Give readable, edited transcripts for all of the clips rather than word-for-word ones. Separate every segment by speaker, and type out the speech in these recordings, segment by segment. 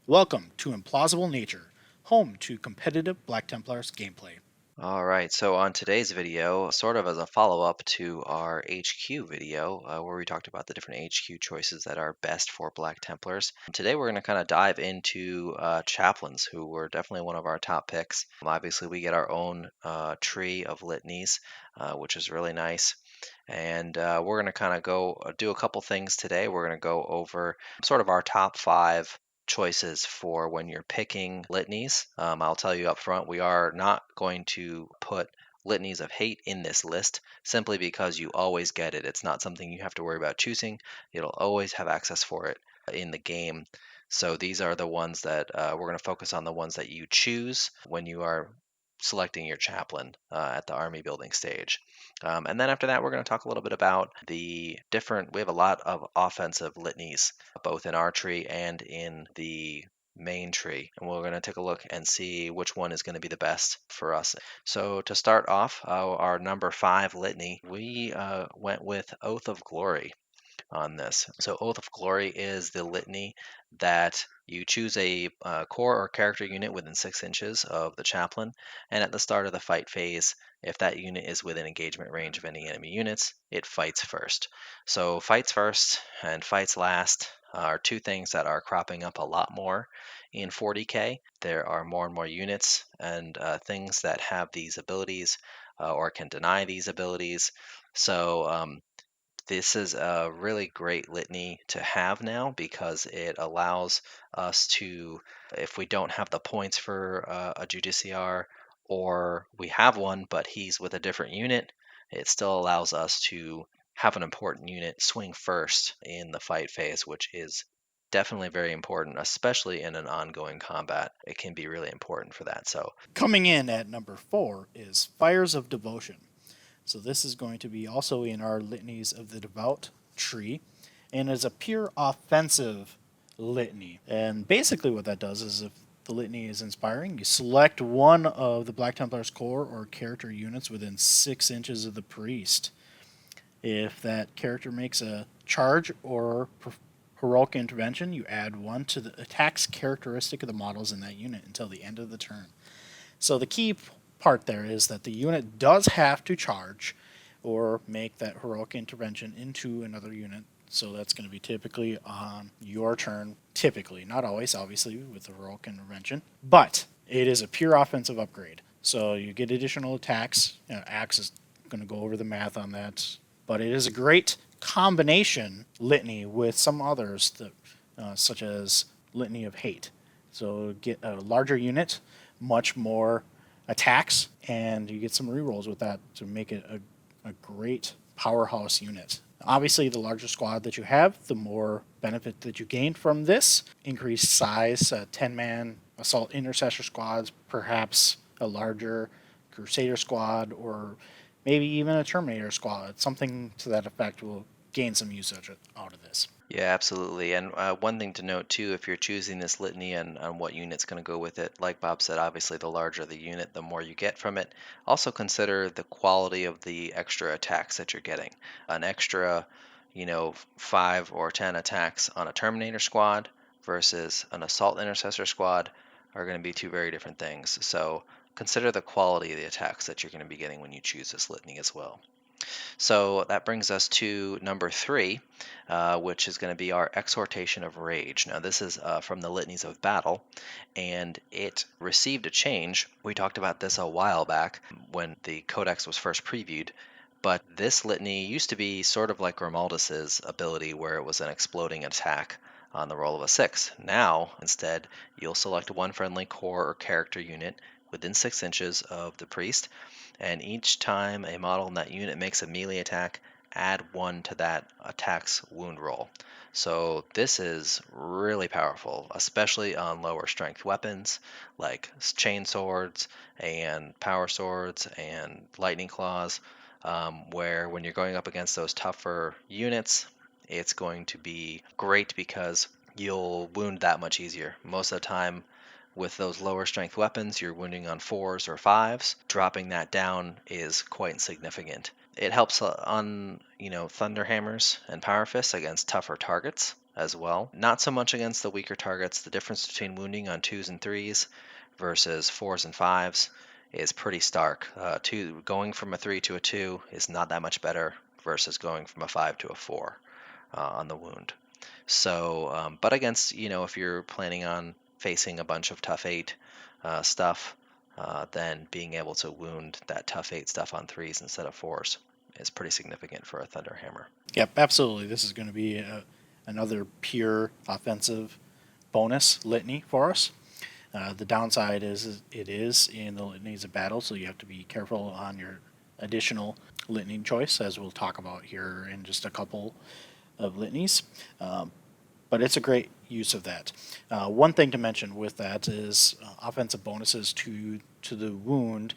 Speaker 1: Welcome to Implausible Nature, home to competitive Black Templars gameplay.
Speaker 2: All right, so on today's video, sort of as a follow-up to our HQ video, where we talked about the different HQ choices that are best for Black Templars, today we're going to kind of dive into chaplains, who were definitely one of our top picks. Obviously, we get our own tree of litanies, which is really nice. And we're going to kind of go do a couple things today. We're going to go over sort of our top five choices for when you're picking litanies. I'll tell you up front, we are not going to put litanies of hate in this list simply because you always get it. It's not something you have to worry about choosing. You'll always have access for it in the game. So these are the ones that we're going to focus on, the ones that you choose when you are selecting your chaplain at the army building stage. And then after that, we're going to talk a little bit about we have a lot of offensive litanies, both in our tree and in the main tree. And we're going to take a look and see which one is going to be the best for us. So to start off, our number 5 litany, we went with Oath of Glory on this. So Oath of Glory is the litany that you choose a core or character unit within 6 inches of the chaplain, and at the start of the fight phase, if that unit is within engagement range of any enemy units, it fights first. So fights first and fights last are two things that are cropping up a lot more in 40k. There are more and more units and things that have these abilities or can deny these abilities. So this is a really great litany to have now because it allows us to, if we don't have the points for a Judiciar or we have one but he's with a different unit, it still allows us to have an important unit swing first in the fight phase, which is definitely very important, especially in an ongoing combat. It can be really important for that. So
Speaker 1: Coming in at number 4 is Fires of Devotion. So this is going to be also in our Litanies of the Devout tree, and is a pure offensive litany. And basically what that does is if the litany is inspiring, you select one of the Black Templars core or character units within 6 inches of the priest. If that character makes a charge or heroic intervention, you add 1 to the attack's characteristic of the models in that unit until the end of the turn. So the key part there is that the unit does have to charge or make that heroic intervention into another unit. So that's going to be typically on your turn, typically, not always, obviously, with the heroic intervention. But it is a pure offensive upgrade. So you get additional attacks. Axe is going to go over the math on that. But it is a great combination litany with some others, that, such as Litany of Hate. So get a larger unit, much more attacks, and you get some rerolls with that to make it a great powerhouse unit. Obviously, the larger squad that you have, the more benefit that you gain from this. Increased size, 10-man assault intercessor squads, perhaps a larger crusader squad, or maybe even a terminator squad. Something to that effect will gain some usage out of this.
Speaker 2: yeah, absolutely. And one thing to note too, if you're choosing this litany and on what unit's going to go with it, like Bob said, obviously the larger the unit, the more you get from it. Also consider the quality of the extra attacks that you're getting. An extra, 5 or 10 attacks on a Terminator squad versus an Assault Intercessor squad are going to be two very different things. So consider the quality of the attacks that you're going to be getting when you choose this litany as well. So that brings us to number 3, which is going to be our Exhortation of Rage. Now, this is from the Litanies of Battle, and it received a change. We talked about this a while back when the Codex was first previewed. But this litany used to be sort of like Romaldus's ability, where it was an exploding attack on the roll of a 6. Now, instead, you'll select one friendly core or character unit within 6 inches of the priest, and each time a model in that unit makes a melee attack, add 1 to that attack's wound roll. So this is really powerful, especially on lower strength weapons like chain swords and power swords and lightning claws, where when you're going up against those tougher units, it's going to be great because you'll wound that much easier. Most of the time, with those lower strength weapons, you're wounding on 4s or 5s. Dropping that down is quite significant. It helps on, Thunder Hammers and Power Fists against tougher targets. as well. Not so much against the weaker targets. The difference between wounding on 2s and 3s versus 4s and 5s is pretty stark. Going from a 3 to a 2 is not that much better versus going from a 5 to a 4 on the wound. So, but against, if you're planning on facing a bunch of tough 8 stuff, then being able to wound that tough 8 stuff on 3s instead of 4s is pretty significant for a Thunderhammer.
Speaker 1: Yep, absolutely. This is going to be another pure offensive bonus litany for us. The downside is it is in the litanies of battle, so you have to be careful on your additional litany choice, as we'll talk about here in just a couple of litanies. But it's a great use of that. One thing to mention with that is offensive bonuses to the wound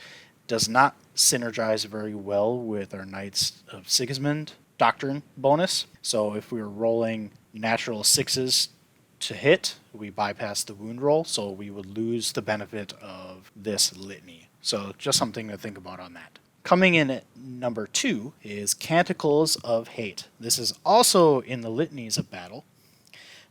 Speaker 1: does not synergize very well with our Knights of Sigismund doctrine bonus. So if we were rolling natural 6s to hit, we bypass the wound roll, so we would lose the benefit of this litany. So just something to think about on that. Coming in at number 2 is Canticles of Hate. This is also in the litanies of battle,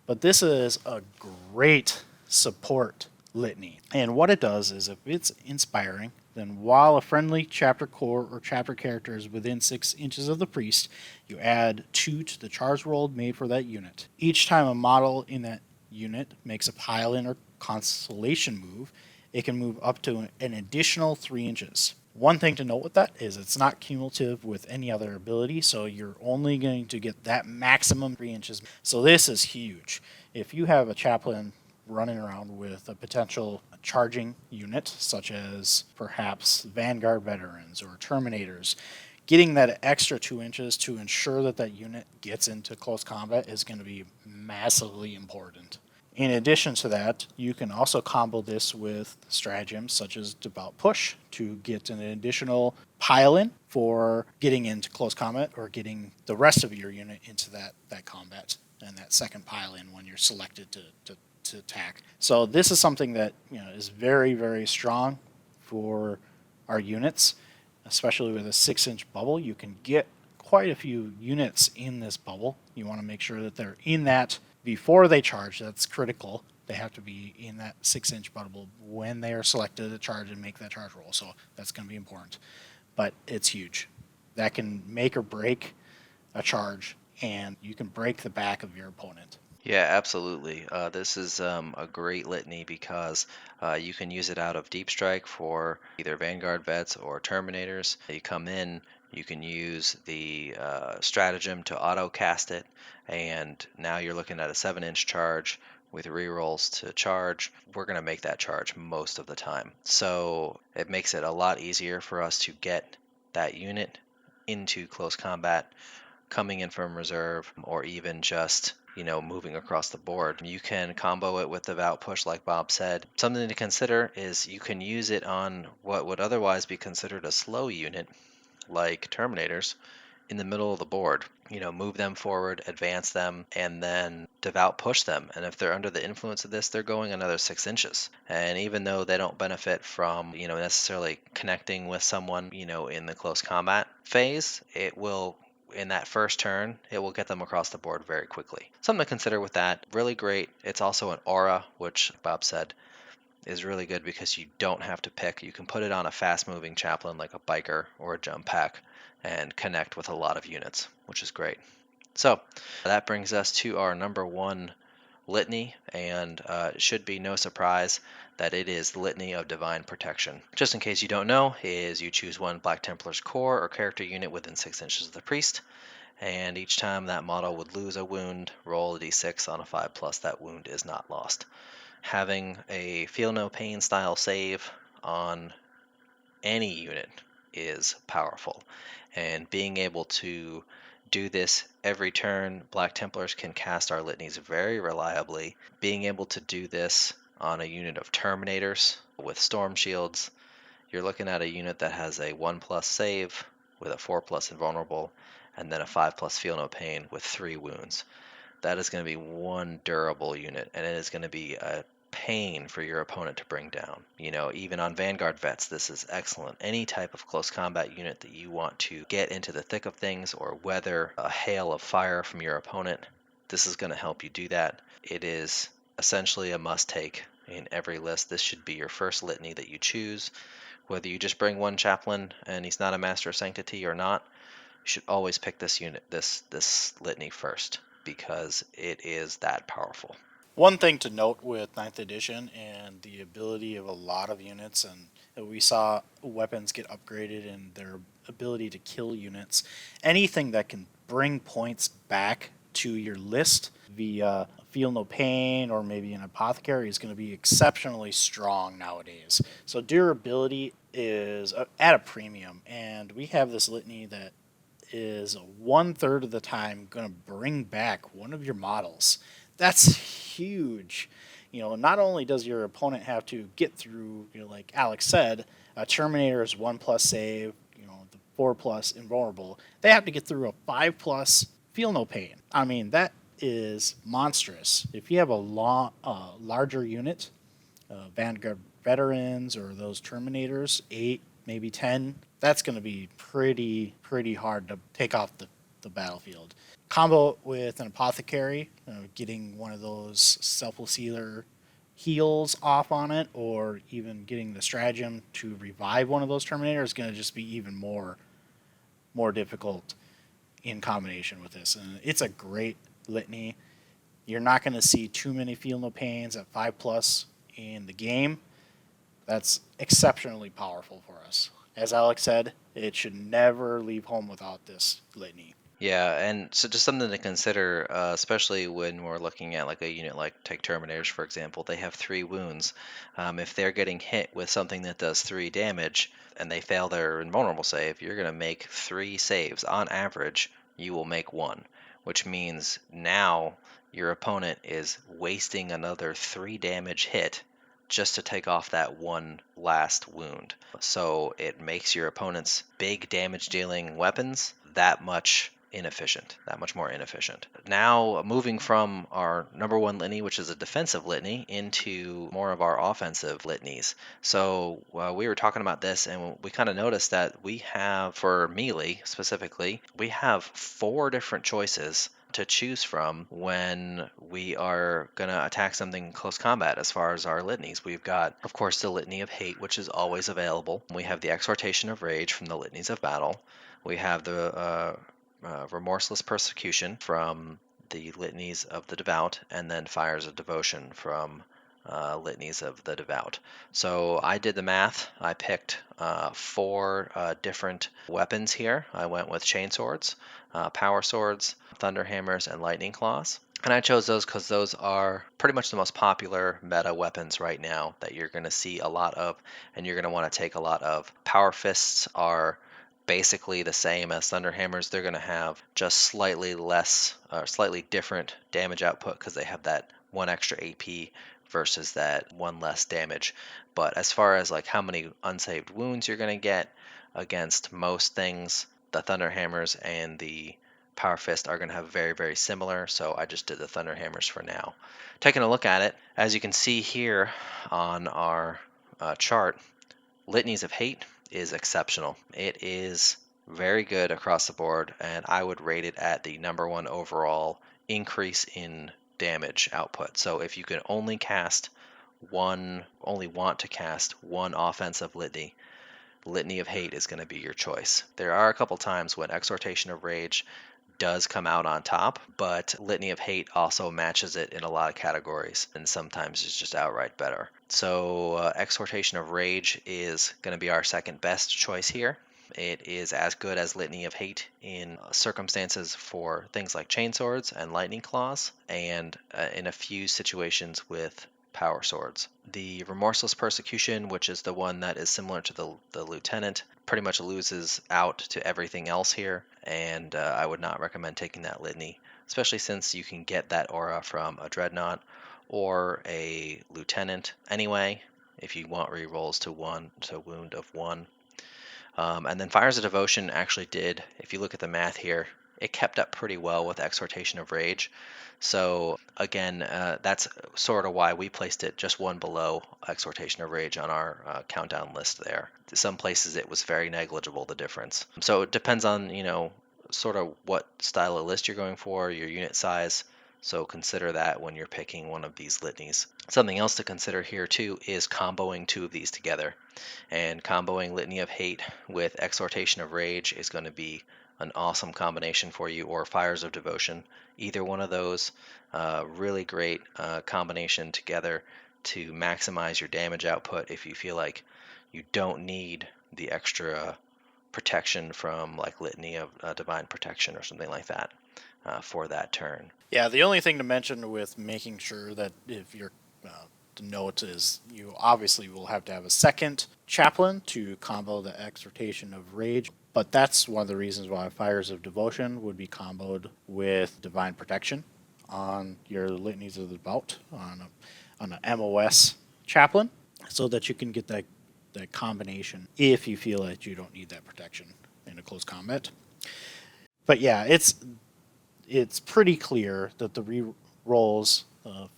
Speaker 1: but this is a great support litany. And what it does is, if it's inspiring, then while a friendly chapter core or chapter character is within 6 inches of the priest, you add 2 to the charge roll made for that unit. Each time a model in that unit makes a pile-in or constellation move, it can move up to an additional 3 inches. One thing to note with that is it's not cumulative with any other ability, so you're only going to get that maximum 3 inches. So this is huge. If you have a chaplain running around with a potential charging unit, such as perhaps Vanguard veterans or Terminators, getting that extra 2 inches to ensure that that unit gets into close combat is going to be massively important. In addition to that, you can also combo this with stratagems such as Devout Push to get an additional pile-in for getting into close combat or getting the rest of your unit into that combat and that second pile-in when you're selected to attack. So this is something that is very, very strong for our units, especially with a 6-inch bubble. You can get quite a few units in this bubble. You want to make sure that they're in that before they charge. That's critical. They have to be in that 6-inch bubble when they are selected to charge and make that charge roll. So that's going to be important. But it's huge. That can make or break a charge, and you can break the back of your opponent.
Speaker 2: Yeah, absolutely. This is a great litany because you can use it out of Deep Strike for either Vanguard vets or Terminators. You come in, you can use the stratagem to auto cast it, and now you're looking at a 7-inch charge with rerolls to charge. We're going to make that charge most of the time. So it makes it a lot easier for us to get that unit into close combat, coming in from reserve, or even just moving across the board. You can combo it with Devout Push, like Bob said. Something to consider is you can use it on what would otherwise be considered a slow unit, like Terminators, in the middle of the board. Move them forward, advance them, and then Devout Push them. And if they're under the influence of this, they're going another 6 inches. And even though they don't benefit from, necessarily connecting with someone, in the close combat phase, it will, in that first turn, it will get them across the board very quickly. Something to consider with that. Really great. It's also an aura, which Bob said is really good because you don't have to pick. You can put it on a fast-moving chaplain like a biker or a jump pack and connect with a lot of units, which is great. So that brings us to our number 1 litany, and it should be no surprise that it is the Litany of Divine Protection. Just in case you don't know, is you choose one Black Templars core or character unit within 6 inches of the priest, and each time that model would lose a wound, roll a d6 on a 5+, that wound is not lost. Having a Feel No Pain style save on any unit is powerful, and being able to do this every turn, Black Templars can cast our litanies very reliably. Being able to do this on a unit of Terminators with Storm Shields, you're looking at a unit that has a 1+ save with a 4+ invulnerable, and then a 5+ Feel No Pain with 3 wounds. That is going to be one durable unit, and it is going to be a pain for your opponent to bring down. Even on Vanguard vets, this is excellent. Any type of close combat unit that you want to get into the thick of things or weather a hail of fire from your opponent, this is going to help you do that. It is essentially a must-take in every list. This should be your first litany that you choose. Whether you just bring one chaplain and he's not a Master of Sanctity or not, you should always pick this unit, this litany first, because it is that powerful.
Speaker 1: One thing to note with ninth edition and the ability of a lot of units, and we saw weapons get upgraded and their ability to kill units, anything that can bring points back to your list via Feel No Pain or maybe an Apothecary is going to be exceptionally strong nowadays. So durability is at a premium, and we have this litany that is 1/3 of the time going to bring back one of your models. That's huge. Not only does your opponent have to get through, like Alex said, a Terminator is 1+ save, the 4+ invulnerable. They have to get through a 5+ Feel No Pain. I mean, that is monstrous. If you have a larger unit, Vanguard veterans or those Terminators, 8, maybe 10, that's going to be pretty hard to take off the battlefield. Combo with an Apothecary, getting one of those Selfless Healer heals off on it, or even getting the stratagem to revive one of those Terminators is going to just be even more difficult in combination with this. And it's a great litany. You're not going to see too many Feel No Pains at 5+ in the game. That's exceptionally powerful for us. As Alex said, it should never leave home without this litany.
Speaker 2: Yeah, and so just something to consider, especially when we're looking at like a unit like take Terminators, for example. They have 3 wounds. If they're getting hit with something that does 3 damage and they fail their invulnerable save, you're going to make 3 saves. On average, you will make 1, which means now your opponent is wasting another 3 damage hit just to take off that one last wound. So it makes your opponent's big damage dealing weapons that much more inefficient. Now, moving from our number 1 litany, which is a defensive litany, into more of our offensive litanies. So we were talking about this, and we kind of noticed that we have, for melee specifically, we have 4 different choices to choose from when we are going to attack something in close combat. As far as our litanies, we've got, of course, the Litany of Hate, which is always available. We have the Exhortation of Rage from the Litanies of Battle. We have the Remorseless Persecution from the Litanies of the Devout, and then Fires of Devotion from Litanies of the Devout. So I did the math. I picked 4 different weapons here. I went with chainswords, power swords, thunderhammers, and lightning claws. And I chose those because those are pretty much the most popular meta weapons right now that you're going to see a lot of, and you're going to want to take a lot of. Power fists are basically the same as thunderhammers. They're going to have just slightly less, slightly different damage output because they have that 1 extra AP versus that 1 less damage. But as far as like how many unsaved wounds you're going to get against most things, the thunderhammers and the Power Fist are going to have very similar, so I just did the thunderhammers for now. Taking a look at it, as you can see here on our chart, Litanies of Hate is exceptional. It is very good across the board, and I would rate it at the number 1 overall increase in damage output. So if you can only want to cast one offensive litany, Litany of Hate is going to be your choice. There are a couple times when Exhortation of Rage does come out on top, but Litany of Hate also matches it in a lot of categories, and sometimes it's just outright better. So Exhortation of Rage is going to be our second best choice here. It is as good as Litany of Hate in circumstances for things like chainswords and lightning claws, and in a few situations with power swords. The Remorseless Persecution, which is the one that is similar to the Lieutenant, pretty much loses out to everything else here, and I would not recommend taking that litany, especially since you can get that aura from a Dreadnought or a Lieutenant anyway, if you want rerolls to wound of 1. And then Fires of Devotion actually did, if you look at the math here, it kept up pretty well with Exhortation of Rage. So again, that's sort of why we placed it just 1 below Exhortation of Rage on our countdown list there. Some places it was very negligible, the difference. So it depends on, sort of what style of list you're going for, your unit size. So consider that when you're picking one of these litanies. Something else to consider here too is comboing two of these together. And comboing Litany of Hate with Exhortation of Rage is going to be an awesome combination for you, or Fires of Devotion. Either one of those, really great combination together to maximize your damage output if you feel like you don't need the extra protection from like Litany of Divine Protection or something like that for that turn.
Speaker 1: Yeah, the only thing to mention with making sure that if you're to note is you obviously will have to have a second chaplain to combo the Exhortation of Rage, but that's one of the reasons why Fires of Devotion would be comboed with Divine Protection on your Litanies of the Devout on an MOS chaplain, so that you can get that combination if you feel that you don't need that protection in a close combat. But yeah, it's pretty clear that the re-rolls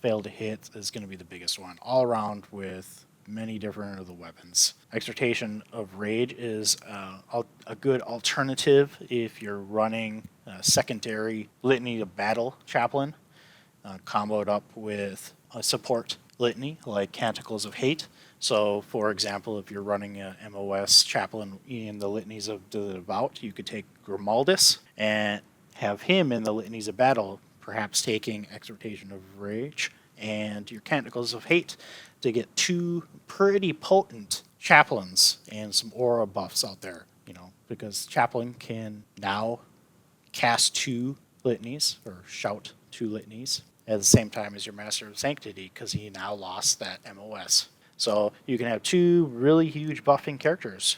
Speaker 1: fail to hit is going to be the biggest one all around with many different of the weapons. Exhortation of Rage is a good alternative if you're running a secondary Litany of Battle Chaplain, comboed up with a support litany like Canticles of Hate. So, for example, if you're running a MOS Chaplain in the Litanies of the Devout, you could take Grimaldus and have him in the Litanies of Battle, perhaps taking Exhortation of Rage and your Canticles of Hate to get two pretty potent chaplains and some aura buffs out there, because Chaplain can now cast two litanies or shout two litanies at the same time as your Master of Sanctity because he now lost that MOS. So you can have two really huge buffing characters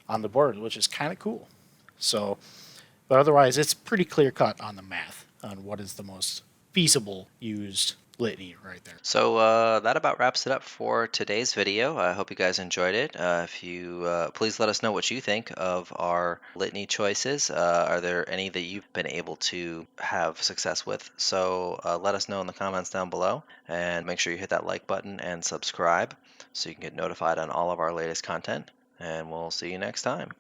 Speaker 1: on the board, which is kind of cool. So, but otherwise, it's pretty clear cut on the math on what is the most feasible used litany right there.
Speaker 2: So that about wraps it up for today's video. I hope you guys enjoyed it. If you please let us know what you think of our litany choices. Are there any that you've been able to have success with? So let us know in the comments down below, and make sure you hit that like button and subscribe so you can get notified on all of our latest content. And we'll see you next time.